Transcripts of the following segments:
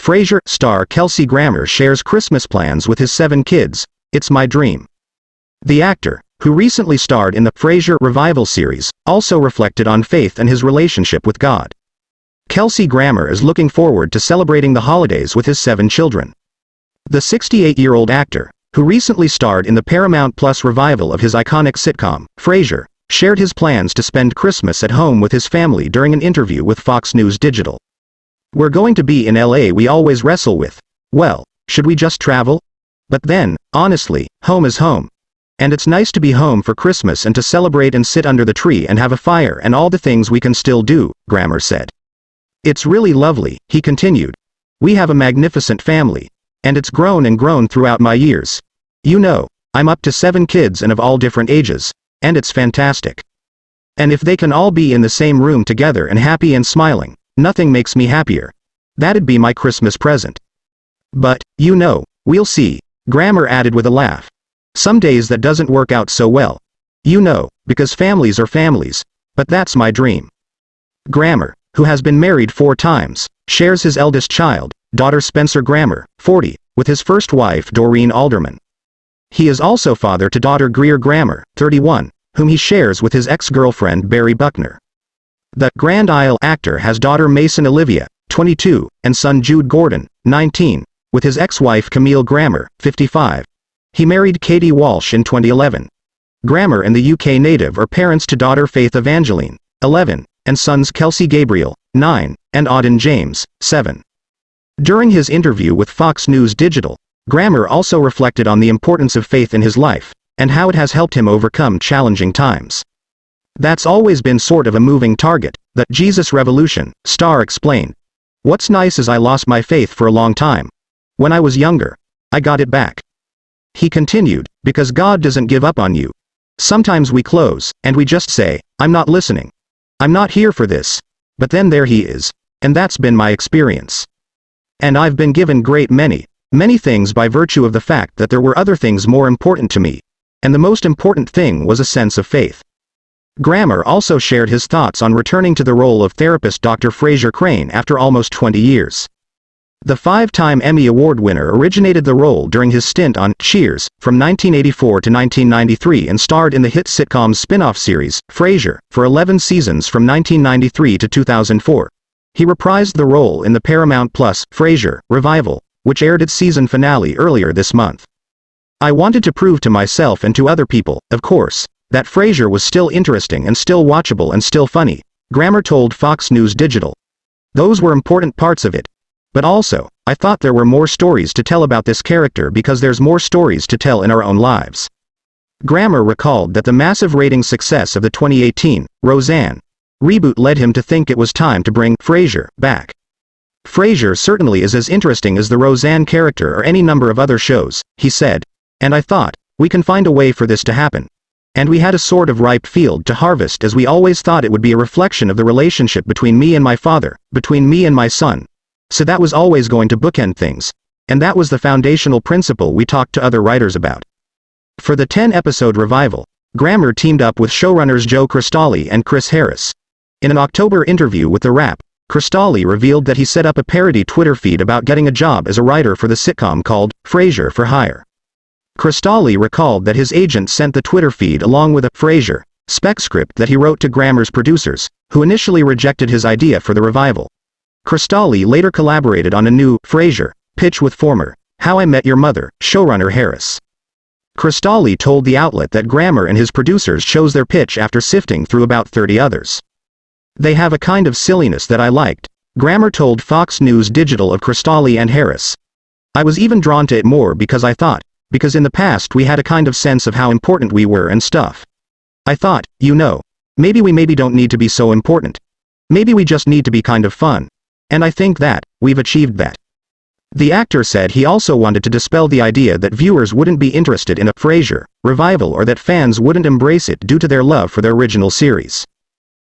Frasier star Kelsey Grammer shares Christmas plans with his 7 kids. It's my dream. The actor, who recently starred in the Frasier revival series, also reflected on faith and his relationship with God. Kelsey Grammer is looking forward to celebrating the holidays with his 7 children. The 68-year-old actor, who recently starred in the Paramount Plus revival of his iconic sitcom, Frasier, shared his plans to spend Christmas at home with his family during an interview with Fox News Digital. "We're going to be in LA. We always wrestle with, well, should we just travel? But then, honestly, home is home. And it's nice to be home for Christmas and to celebrate and sit under the tree and have a fire and all the things we can still do," Grammer said. "It's really lovely," he continued. "We have a magnificent family. And it's grown and grown throughout my years. You know, I'm up to 7 kids and of all different ages. And it's fantastic. And if they can all be in the same room together and happy and smiling, nothing makes me happier. That'd be my Christmas present. But, you know, we'll see," Grammer added with a laugh. "Some days that doesn't work out so well. You know, because families are families. But that's my dream." Grammer, who has been married 4 times, shares his eldest child, daughter Spencer Grammer, 40, with his first wife Doreen Alderman. He is also father to daughter Greer Grammer, 31, whom he shares with his ex-girlfriend Barry Buckner. The Grand Isle actor has daughter Mason Olivia, 22, and son Jude Gordon, 19, with his ex-wife Camille Grammer, 55. He married Katie Walsh in 2011. Grammer and the UK native are parents to daughter Faith Evangeline, 11, and sons Kelsey Gabriel, 9, and Auden James, 7. During his interview with Fox News Digital, Grammer also reflected on the importance of faith in his life, and how it has helped him overcome challenging times. "That's always been sort of a moving target," the Jesus Revolution star explained. "What's nice is I lost my faith for a long time. When I was younger, I got it back." He continued, "Because God doesn't give up on you. Sometimes we close, and we just say, I'm not listening. I'm not here for this. But then there he is. And that's been my experience. And I've been given many things by virtue of the fact that there were other things more important to me. And the most important thing was a sense of faith." Grammer also shared his thoughts on returning to the role of therapist Dr. Frasier Crane after almost 20 years. The 5-time Emmy Award winner originated the role during his stint on Cheers from 1984 to 1993 and starred in the hit sitcom spin-off series, Frasier, for 11 seasons from 1993 to 2004. He reprised the role in the Paramount Plus Frasier revival, which aired its season finale earlier this month. "I wanted to prove to myself and to other people, of course, that Frasier was still interesting and still watchable and still funny," Grammer told Fox News Digital. "Those were important parts of it. But also, I thought there were more stories to tell about this character because there's more stories to tell in our own lives." Grammer recalled that the massive rating success of the 2018 Roseanne reboot led him to think it was time to bring Frasier back. "Frasier certainly is as interesting as the Roseanne character or any number of other shows," he said. "And I thought, we can find a way for this to happen. And we had a sort of ripe field to harvest as we always thought it would be a reflection of the relationship between me and my father, between me and my son. So that was always going to bookend things. And that was the foundational principle we talked to other writers about." For the 10-episode revival, Grammer teamed up with showrunners Joe Cristalli and Chris Harris. In an October interview with The Wrap, Cristalli revealed that he set up a parody Twitter feed about getting a job as a writer for the sitcom called Frasier for Hire. Cristalli recalled that his agent sent the Twitter feed along with a Frasier spec script that he wrote to Grammer's producers, who initially rejected his idea for the revival. Cristalli later collaborated on a new Frasier pitch with former How I Met Your Mother showrunner Harris. Cristalli told the outlet that Grammer and his producers chose their pitch after sifting through about 30 others. "They have a kind of silliness that I liked," Grammer told Fox News Digital of Cristalli and Harris. "I was even drawn to it more because because in the past we had a kind of sense of how important we were and stuff. I thought, you know, maybe we don't need to be so important. Maybe we just need to be kind of fun. And I think that, we've achieved that." The actor said he also wanted to dispel the idea that viewers wouldn't be interested in a Frasier revival or that fans wouldn't embrace it due to their love for the original series.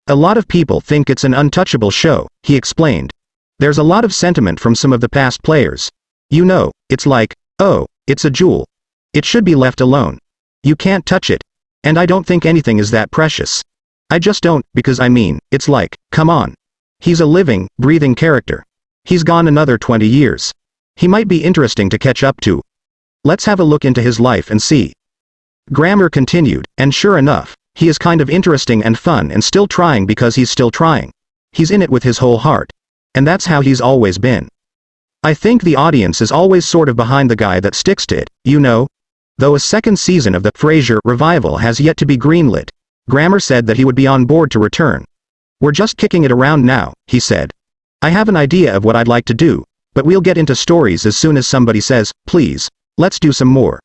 "A lot of people think it's an untouchable show," he explained. "There's a lot of sentiment from some of the past players. You know, it's like, oh, it's a jewel. It should be left alone. You can't touch it. And I don't think anything is that precious. I just don't, because I mean, it's like, come on. He's a living, breathing character. He's gone another 20 years. He might be interesting to catch up to. Let's have a look into his life and see. Grammer continued, and sure enough, he is kind of interesting and fun and still trying because he's still trying. He's in it with his whole heart. And that's how he's always been. I think the audience is always sort of behind the guy that sticks to it, you know? Though a second season of the Frasier revival has yet to be greenlit, Grammer said that he would be on board to return. We're just kicking it around now, he said. I have an idea of what I'd like to do, but we'll get into stories as soon as somebody says, please, let's do some more.